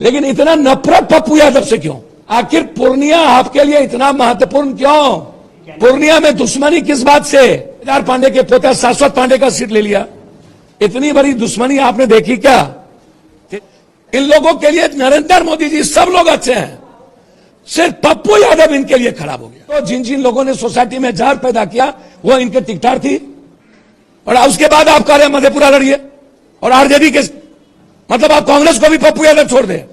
लेकिन इतना नफरत पप्पू यादव से क्यों? आखिर पूर्णिया आपके लिए इतना महत्वपूर्ण क्यों? पूर्णिया में दुश्मनी किस बात से? केदार पांडे के पोता शाश्वत पांडे का सीट ले लिया। इतनी बड़ी दुश्मनी आपने देखी क्या? इन लोगों के लिए नरेंद्र मोदी जी सब लोग अच्छे हैं, सिर्फ पप्पू यादव इनके लिए खराब हो गया। तो जिन जिन लोगों ने सोसाइटी में जहर पैदा किया वो इनके टिकटार थी, और उसके बाद आप कह रहे हैं मधेपुरा लड़िए और आरजेडी के, मतलब आप कांग्रेस को भी पप्पू यादव छोड़ दे।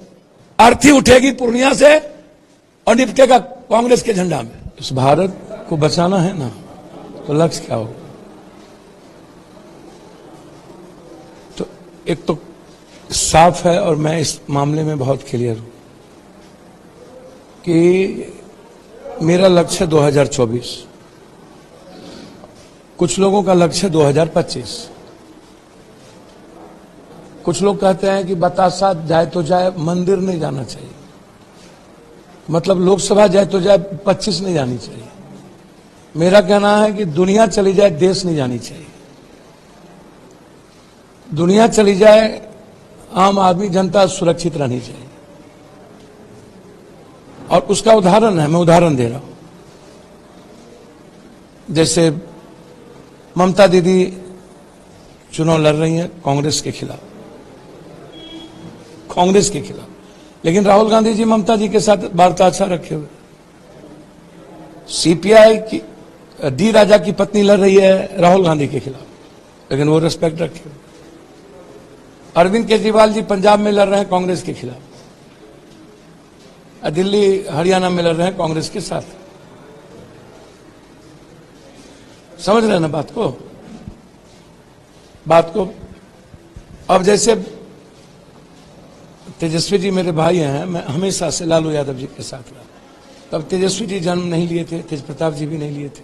अर्थी उठेगी पूर्णिया से और निपटेगा कांग्रेस के झंडा में। इस भारत को बचाना है ना, तो लक्ष्य क्या होगा? तो एक तो साफ है, और मैं इस मामले में बहुत क्लियर हूं कि मेरा लक्ष्य 2024, कुछ लोगों का लक्ष्य 2025। कुछ लोग कहते हैं कि बतासा जाए तो जाए, मंदिर नहीं जाना चाहिए, मतलब लोकसभा जाए तो जाए, 25 नहीं जानी चाहिए। मेरा कहना है कि दुनिया चली जाए, देश नहीं जानी चाहिए। दुनिया चली जाए, आम आदमी जनता सुरक्षित रहनी चाहिए। और उसका उदाहरण है, मैं उदाहरण दे रहा हूं। जैसे ममता दीदी चुनाव लड़ रही हैं कांग्रेस के खिलाफ, लेकिन राहुल गांधी जी ममता जी के साथ वार्ता अच्छा रखे हुए। सीपीआई की डी राजा की पत्नी लड़ रही है राहुल गांधी के खिलाफ, लेकिन वो रिस्पेक्ट रखे हुए। अरविंद केजरीवाल जी पंजाब में लड़ रहे हैं कांग्रेस के खिलाफ, दिल्ली हरियाणा में लड़ रहे हैं कांग्रेस के साथ। समझ रहे हैं ना बात को? अब जैसे तेजस्वी जी मेरे भाई हैं, मैं हमेशा से लालू यादव जी के साथ रहा। तब तेजस्वी जी जन्म नहीं लिए थे, तेज प्रताप जी भी नहीं लिए थे।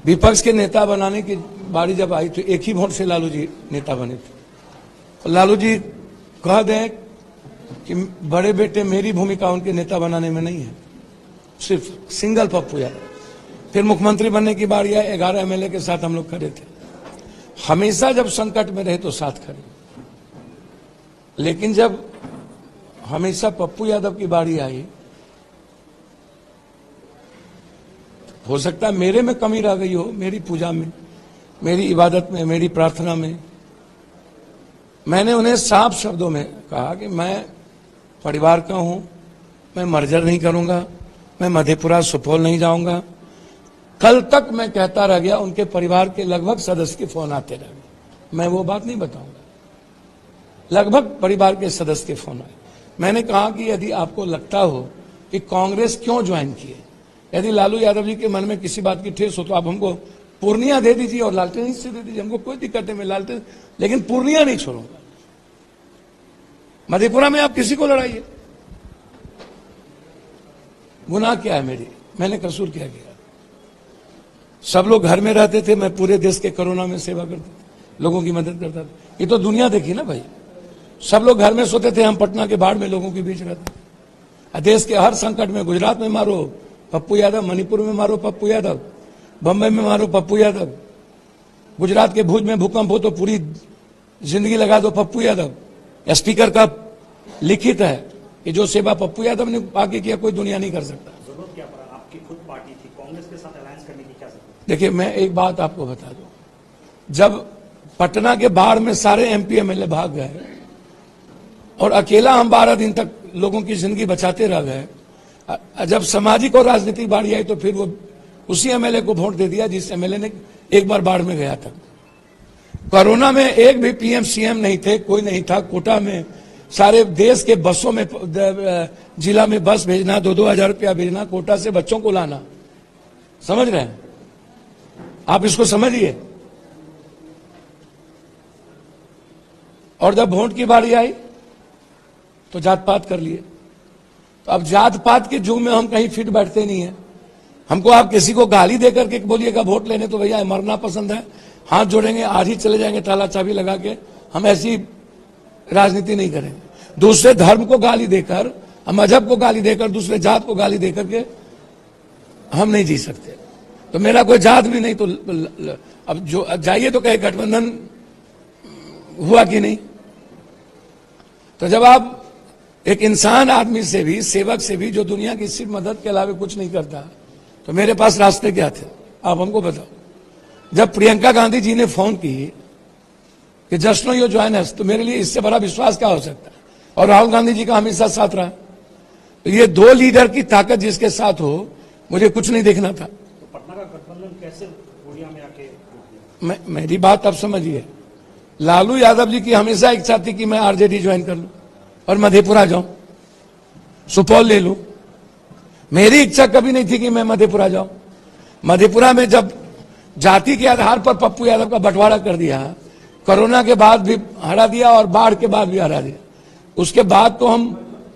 विपक्ष के नेता बनाने की बारी जब आई तो एक ही वोट से लालू जी नेता बने थे। और लालू जी कह दें कि बड़े बेटे मेरी भूमिका उनके नेता बनाने में नहीं है, सिर्फ सिंगल पप्पू यादव। फिर मुख्यमंत्री बनने की बारी आई, 11 एमएलए के साथ हम लोग खड़े थे। हमेशा जब संकट में रहे तो साथ खड़े, लेकिन जब हमेशा पप्पू यादव की बारी आई, हो सकता है मेरे में कमी रह गई हो, मेरी पूजा में, मेरी इबादत में, मेरी प्रार्थना में। मैंने उन्हें साफ शब्दों में कहा कि मैं परिवार का हूं, मैं मर्जर नहीं करूंगा, मैं मधेपुरा सुपौल नहीं जाऊंगा। कल तक मैं कहता रह गया, उनके परिवार के लगभग सदस्य के फोन आते रह गए। मैं वो बात नहीं बताऊंगा, लगभग परिवार के सदस्य के फोन आए। मैंने कहा कि यदि आपको लगता हो कि कांग्रेस क्यों ज्वाइन किए, यदि लालू यादव जी के मन में किसी बात की ठेस हो तो आप हमको पूर्णिया दे दीजिए और लालटेन हिस्से दे दीजिए, हमको कोई दिक्कत नहीं, मैं लालटेन, लेकिन पूर्णिया नहीं छोड़ूंगा। मधेपुरा में आप किसी को लड़ाइए, गुनाह क्या है मेरी, मैंने कसूर क्या किया? सब लोग घर में रहते थे, मैं पूरे देश के कोरोना में सेवा करता था, लोगों की मदद करता था। ये तो दुनिया देखी ना भाई, सब लोग घर में सोते थे, हम पटना के बाढ़ में लोगों के बीच रहते। देश के हर संकट में, गुजरात में मारो पप्पू यादव, मणिपुर में मारो पप्पू यादव, बंबई में मारो पप्पू यादव, गुजरात के भुज में भूकंप हो तो पूरी जिंदगी लगा दो पप्पू यादव। स्पीकर का लिखित है कि जो सेवा पप्पू यादव ने आगे किया कोई दुनिया नहीं कर सकता। जरूरत क्या पड़ा? आपकी खुद पार्टी थी, कांग्रेस के साथ अलायंस करने की क्या जरूरत? देखिए, मैं एक बात आपको बता दूं, जब पटना के बाढ़ में सारे एमपी एमएलए भाग गए और अकेला हम 12 दिन तक लोगों की जिंदगी बचाते रह गए, जब सामाजिक और राजनीतिक बारी आई तो फिर वो उसी एमएलए को वोट दे दिया जिस एमएलए ने एक बार बाढ़ में गया था। कोरोना में एक भी पीएम सीएम नहीं थे, कोई नहीं था। कोटा में सारे देश के बसों में, जिला में बस भेजना, 2-2 हजार रुपया भेजना, कोटा से बच्चों को लाना। समझ रहे हैं आप? इसको समझिए। और जब वोट की बारी आई तो जात पात कर लिए। तो अब जात पात के जुग में हम कहीं फिट बैठते नहीं है। हमको आप किसी को गाली देकर के बोलिएगा वोट लेने, तो भैया मरना पसंद है, हाथ जोड़ेंगे, आज ही चले जाएंगे ताला चाबी लगा के। हम ऐसी राजनीति नहीं करेंगे। दूसरे धर्म को गाली देकर, मजहब को गाली देकर, दूसरे जात को गाली देकर के हम नहीं जी सकते। तो मेरा कोई जात भी नहीं, तो अब जो जाइए तो कहे गठबंधन हुआ कि नहीं। तो जब आप एक इंसान आदमी से भी, सेवक से भी, जो दुनिया की सिर्फ मदद के अलावा कुछ नहीं करता, तो मेरे पास रास्ते क्या थे? आप हमको बताओ। जब प्रियंका गांधी जी ने फोन की कि just know you join us, तो मेरे लिए इससे बड़ा विश्वास क्या हो सकता है? और राहुल गांधी जी का हमेशा साथ रहा। तो ये दो लीडर की ताकत जिसके साथ हो, मुझे कुछ नहीं देखना था। तो पटना का गठबंधन कैसे गोलिया में आके मेरी बात अब समझिए। लालू यादव जी की हमेशा इच्छा थी कि मैं आरजेडी ज्वाइन कर लूं और मधेपुरा जाऊं, सुपौल ले लूं। मेरी इच्छा कभी नहीं थी कि मैं मधेपुरा जाऊं। मधेपुरा में जब जाति के आधार पर पप्पू यादव का बंटवारा कर दिया, कोरोना के बाद भी हरा दिया और बाढ़ के बाद भी हरा दिया, उसके बाद तो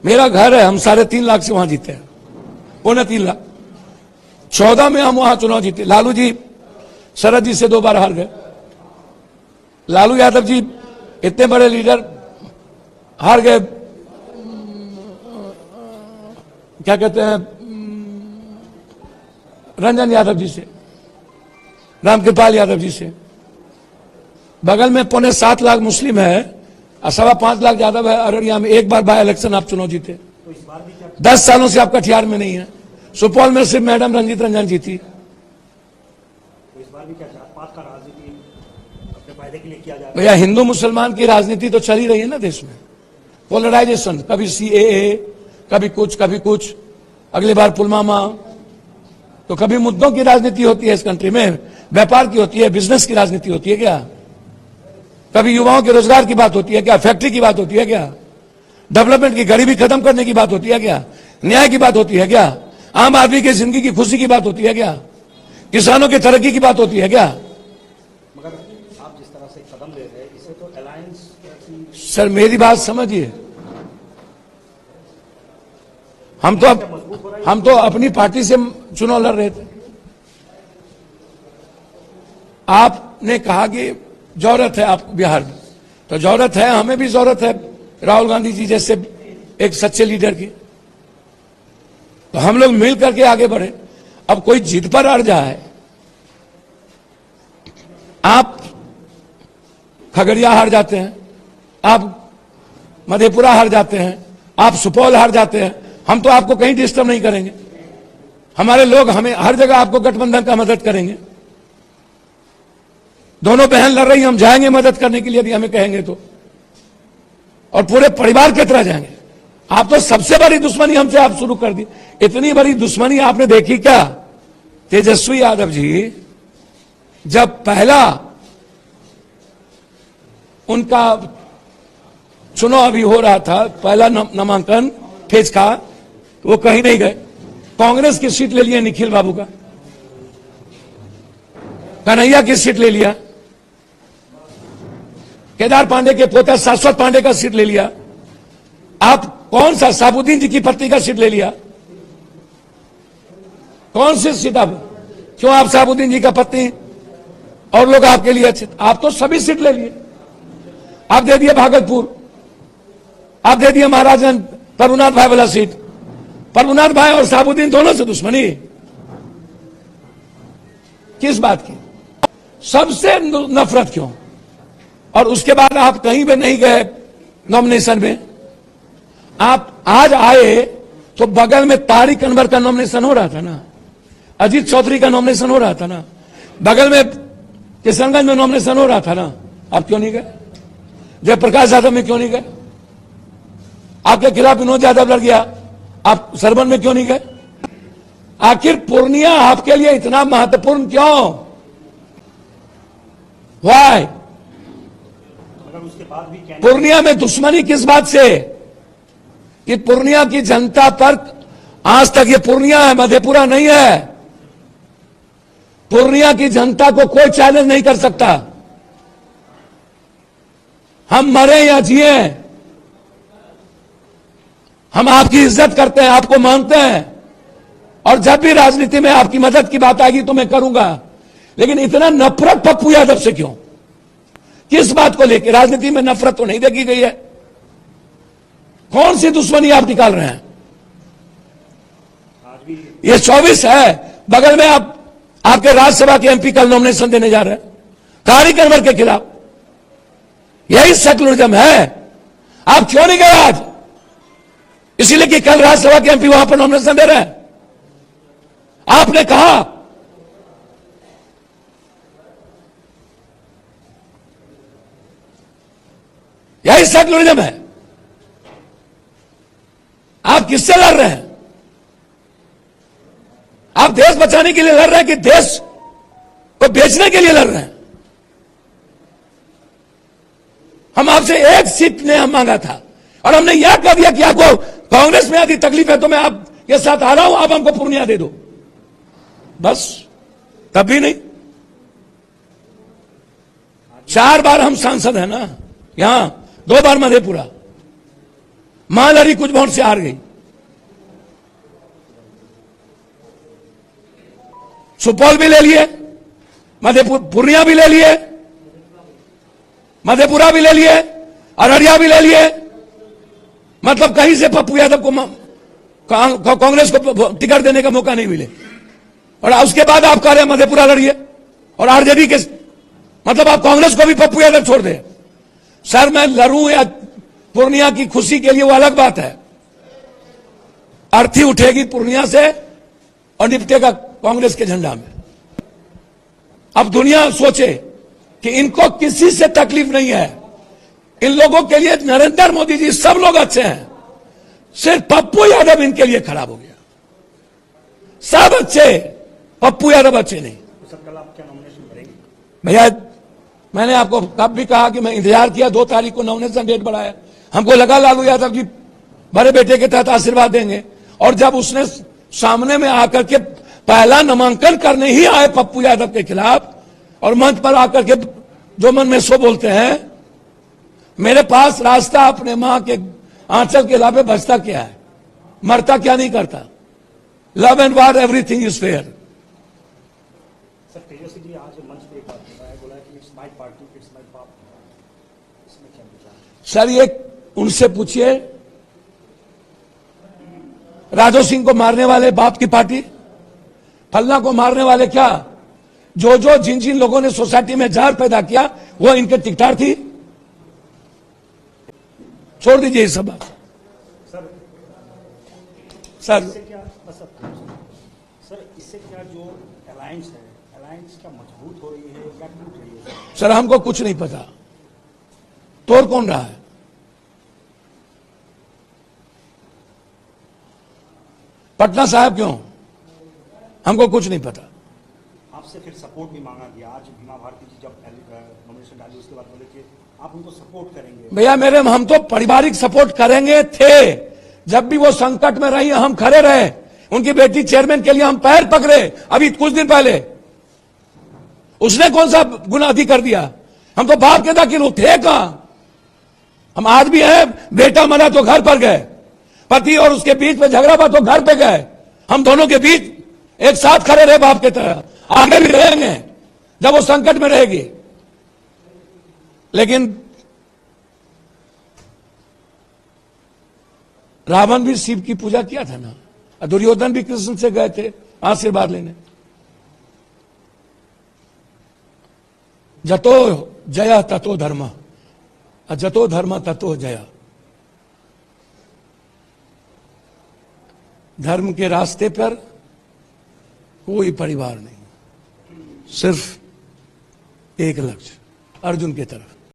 मेरा घर है, हम 3.5 लाख से वहां जीते हैं, 3.25 लाख। 14 में हम वहां चुनाव जीते। लालू जी शरद जी से 2 बार हार गए। लालू यादव जी इतने बड़े लीडर हार गए, क्या कहते हैं, रंजन यादव जी से, रामकृपाल यादव जी से। बगल में 7.25 लाख मुस्लिम है और 5.25 लाख यादव है। अररिया में एक बार बाय इलेक्शन आप चुनाव जीते। तो इस बार भी क्या 10 सालों से आप कटिहार में नहीं है। सुपौल में सिर्फ मैडम रंजीत रंजन जीती। तो इस बार भी क्या जात पात का राजनीति अपने फायदे के लिए किया जा रहा है? भैया, हिंदू मुसलमान की राजनीति तो चल ही रही है ना देश में। पोलराइजेशन, कभी सीएए, कभी कुछ, अगली बार पुलवामा। तो कभी मुद्दों की राजनीति होती है इस कंट्री में, व्यापार की होती है, बिजनेस की राजनीति होती है क्या? कभी युवाओं के रोजगार की बात होती है क्या? फैक्ट्री की बात होती है क्या? डेवलपमेंट की, गरीबी खत्म करने की बात होती है क्या? न्याय की बात होती है क्या? आम आदमी की जिंदगी की खुशी की बात होती है क्या? किसानों की तरक्की की बात होती है क्या? मगर आप जिस तरह से कदम ले रहे हैं, इससे तो अलायंस सर मेरी बात समझिए। हम तो अपनी पार्टी से चुनाव लड़ रहे थे। आपने कहा कि जरूरत है आपको बिहार में, तो जरूरत है, हमें भी जरूरत है राहुल गांधी जी जैसे एक सच्चे लीडर की। तो हम लोग मिल करके आगे बढ़े। अब कोई जिद पर अड़ जाए, आप खगड़िया हार जाते हैं, आप मधेपुरा हार जाते हैं, आप सुपौल हार जाते हैं, हम तो आपको कहीं डिस्टर्ब नहीं करेंगे। हमारे लोग हमें हर जगह आपको गठबंधन का मदद करेंगे। दोनों बहन लड़ रही, हम जाएंगे मदद करने के लिए यदि हमें कहेंगे तो, और पूरे परिवार की तरह जाएंगे। आप तो सबसे बड़ी दुश्मनी हमसे आप शुरू कर दी। इतनी बड़ी दुश्मनी आपने देखी क्या? तेजस्वी यादव जी जब पहला उनका चुनाव अभी हो रहा था, पहला नामांकन फेज का, तो वो कहीं नहीं गए। कांग्रेस की सीट ले लिया निखिल बाबू का, कन्हैया की सीट ले लिया, केदार पांडे के पोता शाश्वत पांडे का सीट ले लिया। आप कौन सा साबुद्दीन जी की पत्नी का सीट ले लिया? कौन सी सीट? आप क्यों आप साबुद्दीन जी का पत्नी और लोग आपके लिए अच्छे? आप तो सभी सीट ले लिए। आप दे दिए भागलपुर, आप दे दिए महाराजगंज प्रभुनाथ भाई वाला सीट। प्रभुनाथ भाई और साबुद्दीन दोनों से दुश्मनी किस बात की? सबसे नफरत क्यों? और उसके बाद आप कहीं भी नहीं गए नॉमिनेशन में। आप आज आए तो बगल में तारिक अनवर का नॉमिनेशन हो रहा था ना, अजीत चौधरी का नॉमिनेशन हो रहा था ना, बगल में किशनगंज में नॉमिनेशन हो रहा था ना। आप क्यों नहीं गए? जयप्रकाश यादव में क्यों नहीं गए? आपके खिलाफ विनोद यादव लड़ गया, आप सरबन में क्यों नहीं गए? आखिर पूर्णिया आपके लिए इतना महत्वपूर्ण क्यों? वाई? मगर उसके बाद भी पूर्णिया में दुश्मनी किस बात से? कि पूर्णिया की जनता पर आज तक, ये पूर्णिया है, मधेपुरा नहीं है, पूर्णिया की जनता को कोई चैलेंज नहीं कर सकता। हम मरे या जिए, हम आपकी इज्जत करते हैं, आपको मानते हैं, और जब भी राजनीति में आपकी मदद की बात आएगी तो मैं करूंगा। लेकिन इतना नफरत पप्पू यादव से क्यों? किस बात को लेकर? राजनीति में नफरत तो नहीं देखी गई है। कौन सी दुश्मनी आप निकाल रहे हैं? आज भी ये 24 है, बगल में आप आपके राज्यसभा के एमपी कल नॉमिनेशन देने जा रहे हैं तारिक अनवर के खिलाफ। यही सेकुलरिज्म है। आप क्यों नहीं गए आज? इसीलिए कि कल राज्यसभा के एमपी वहां पर नॉमिनेशन दे रहे हैं। आपने कहा यही सेक्युलरिज्म है। आप किससे लड़ रहे हैं? आप देश बचाने के लिए लड़ रहे हैं कि देश को बेचने के लिए लड़ रहे हैं? हम आपसे एक सीट ने हम मांगा था और हमने यह कह दिया कि आपको कांग्रेस में आदि तकलीफ है तो मैं आपके साथ आ रहा हूं, आप हमको पूर्णिया दे दो, बस। तब भी नहीं। 4 बार हम सांसद हैं ना, यहां 2 बार मधेपुरा, मां लड़ी कुछ वोट से हार गई। सुपौल भी ले लिए, पूर्णिया भी ले लिए, मधेपुरा भी ले लिए, अररिया भी ले लिए। मतलब कहीं से पप्पू यादव को कांग्रेस को टिकट देने का मौका नहीं मिले। और उसके बाद आप कह रहे हैं मधेपुरा लड़िए और आरजेडी के, मतलब आप कांग्रेस को भी पप्पू यादव छोड़ दे। सर मैं लड़ूं या पूर्णिया की खुशी के लिए वो अलग बात है। अर्थी उठेगी पूर्णिया से और निपटेगा कांग्रेस के झंडा में। अब दुनिया सोचे कि इनको किसी से तकलीफ नहीं है, इन लोगों के लिए नरेंद्र मोदी जी सब लोग अच्छे हैं, सिर्फ पप्पू यादव इनके लिए खराब हो गया। सब अच्छे, पप्पू यादव अच्छे नहीं। तो सर कल आप क्या नॉमिनेशन करेंगे? भैया मैंने आपको कब भी कहा कि मैं इंतजार किया, 2 तारीख को नॉमिनेशन डेट बढ़ाया। हमको लगा लालू यादव जी बड़े बेटे के तहत आशीर्वाद देंगे, और जब उसने सामने में आकर के पहला नामांकन करने ही आए पप्पू यादव के खिलाफ और मंच पर आकर के जो मन में सो बोलते हैं, मेरे पास रास्ता अपने मां के आंचल के अलावे बचता क्या है, मरता क्या नहीं करता। Love and war everything is fair. Sir Tejashwi ji आज मंच पे एक बात बताया, बोला कि it's my party, it's my बाप, इसमें क्या विचार है? सर ये उनसे पूछिए, राजो सिंह को मारने वाले बाप की पार्टी, फलना को मारने वाले क्या, जो जिन जिन लोगों ने सोसाइटी में जहर पैदा किया वो इनके टिकटार थी। छोड़ दीजिए ये सब बात। सर इससे क्या सर इससे क्या जो अलायंस है, अलायंस क्या मजबूत हो रही है या टूट रही है? सर हमको कुछ नहीं पता, तोड़ कौन रहा है। पटना साहब क्यों, हमको कुछ नहीं पता। आपसे फिर सपोर्ट भी मांगा गया। आज बीमा भारती जी जब नॉमिनेशन डाली उसके बाद बोले कि आप उनको सपोर्ट करेंगे। भैया हम तो पारिवारिक सपोर्ट करेंगे थे, जब भी वो संकट में रही हम खड़े रहे। उनकी बेटी चेयरमैन के लिए हम पैर पकड़े, अभी कुछ दिन पहले। उसने कौन सा गुनाह अधिक कर दिया? हम तो बाप के दाखिल थे कहां। हम आज भी हैं, बेटा मरा तो घर पर गए, पति और उसके बीच में झगड़ा हुआ तो घर पे गए। हम दोनों के बीच एक साथ खड़े रहे बाप के तरह, आगे भी रहेंगे जब वो संकट में रहेगी। लेकिन रावण भी शिव की पूजा किया था ना, दुर्योधन भी कृष्ण से गए थे आशीर्वाद लेने। जतो जया ततो धर्म, जतो धर्म ततो जया। धर्म के रास्ते पर कोई परिवार नहीं, सिर्फ एक लक्ष्य, अर्जुन की तरफ।